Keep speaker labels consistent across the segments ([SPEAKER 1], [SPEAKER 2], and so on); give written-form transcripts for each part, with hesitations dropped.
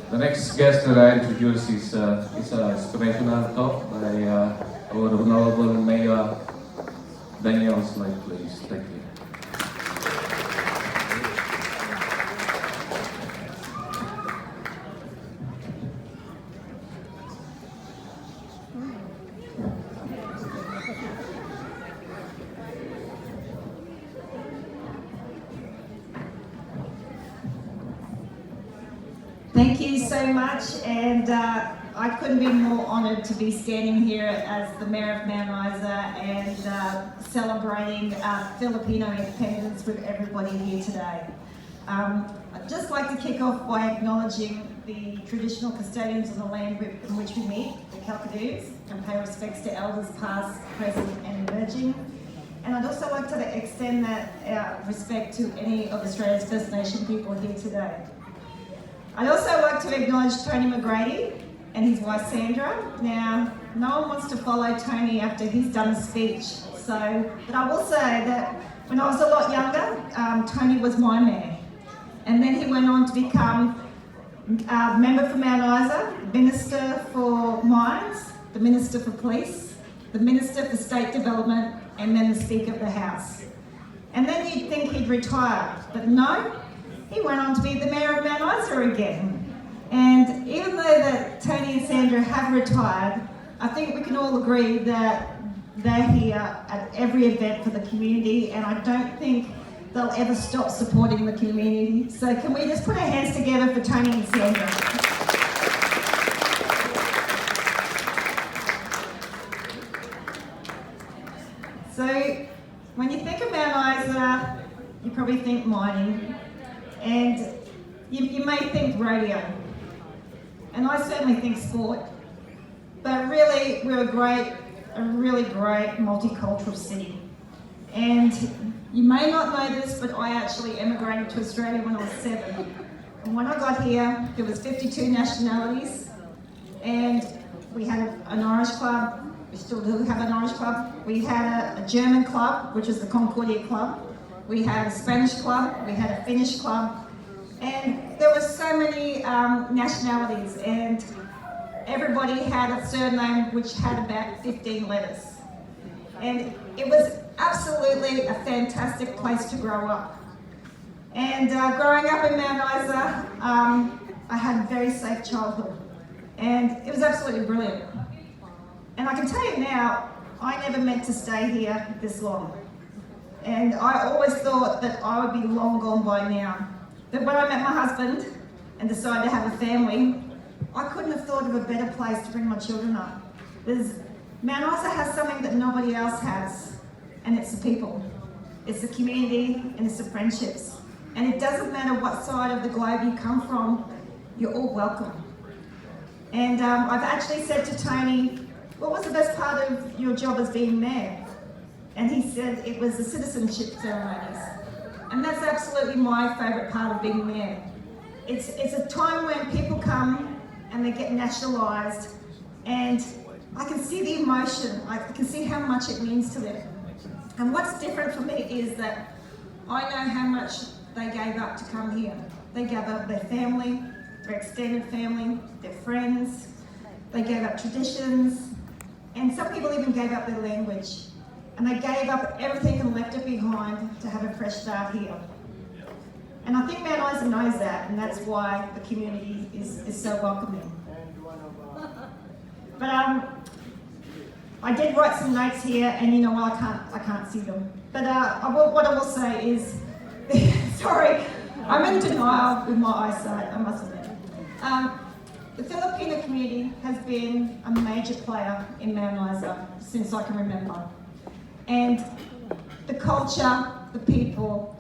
[SPEAKER 1] The next guest that I introduce is an inspirational talk by our Honorable Mayor Danielle Slade, please. Thank you.
[SPEAKER 2] Thank you so much, and I couldn't be more honoured to be standing here as the Mayor of Mount Isa and celebrating Filipino independence with everybody here today. I'd just like to kick off by acknowledging the traditional custodians of the land in which we meet, the Kalkadoos, and pay respects to elders past, present and emerging. And I'd also like to extend that respect to any of Australia's First Nation people here today. I'd also like to acknowledge Tony McGrady and his wife Sandra. Now, no one wants to follow Tony after he's done a speech, but I will say that when I was a lot younger, Tony was my mayor. And then he went on to become member for Mount Isa, Minister for Mines, the Minister for Police, the Minister for State Development, and then the Speaker of the House. And then you'd think he'd retire, but no, he went on to be the Mayor of Mount Isa again. And even though that Tony and Sandra have retired, I think we can all agree that they're here at every event for the community, and I don't think they'll ever stop supporting the community. So can we just put our hands together for Tony and Sandra? So when you think of Mount Isa, you probably think mining. And you may think rodeo, and I certainly think sport, but really we're a really great multicultural city. And you may not know this, but I actually emigrated to Australia when I was 7. And when I got here, there was 52 nationalities, and we had an Irish club, we still do have an Irish club, we had a German club, which is the Concordia Club, we had a Spanish club, we had a Finnish club, and there were so many nationalities, and everybody had a surname which had about 15 letters. And it was absolutely a fantastic place to grow up. And growing up in Mount Isa, I had a very safe childhood, and it was absolutely brilliant. And I can tell you now, I never meant to stay here this long. And I always thought that I would be long gone by now. But when I met my husband and decided to have a family, I couldn't have thought of a better place to bring my children up. Mount Isa has something that nobody else has, and it's the people. It's the community and it's the friendships. And it doesn't matter what side of the globe you come from, you're all welcome. And I've actually said to Tony, what was the best part of your job as being mayor? And he said it was the citizenship ceremonies. And that's absolutely my favourite part of being mayor. It's a time when people come and they get nationalised, and I can see the emotion, I can see how much it means to them. And what's different for me is that I know how much they gave up to come here. They gave up their family, their extended family, their friends, they gave up traditions, and some people even gave up their language. And they gave up everything and left it behind to have a fresh start here. And I think Mount Isa knows that, and that's why the community is so welcoming. But I did write some notes here, and you know what, I can't see them. But what I will say is, sorry, I'm in denial with my eyesight, I must admit. The Filipino community has been a major player in Mount Isa since I can remember. And the culture, the people,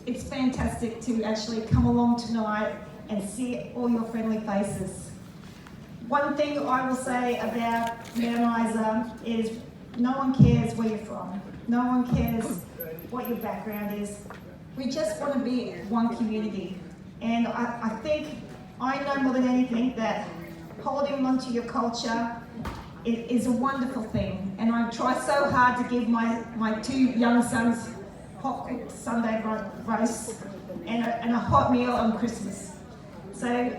[SPEAKER 2] it's fantastic to actually come along tonight and see all your friendly faces. One thing I will say about Mount Isa is no one cares where you're from. No one cares what your background is. We just want to be one community. And I think, I know more than anything that holding on to your culture is a wonderful thing. And I try so hard to give my 2 young sons hot cooked Sunday roast and a hot meal on Christmas. So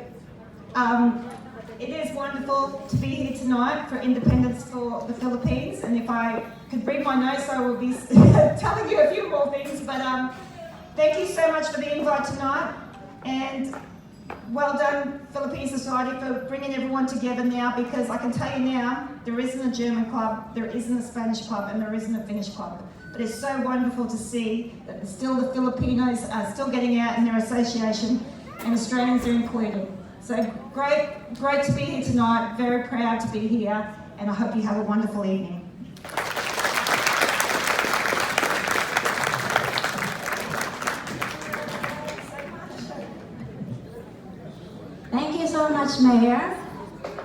[SPEAKER 2] It is wonderful to be here tonight for Independence for the Philippines, and if I could bring my notes, I will be telling you a few more things, but thank you so much for the invite tonight, and well done, Philippine Society, for bringing everyone together now, because I can tell you now, there isn't a German club, there isn't a Spanish club, and there isn't a Finnish club. But it's so wonderful to see that still the Filipinos are still getting out in their association, and Australians are included. So great to be here tonight, very proud to be here, and I hope you have a wonderful evening.
[SPEAKER 3] Thank you so much, Mayor.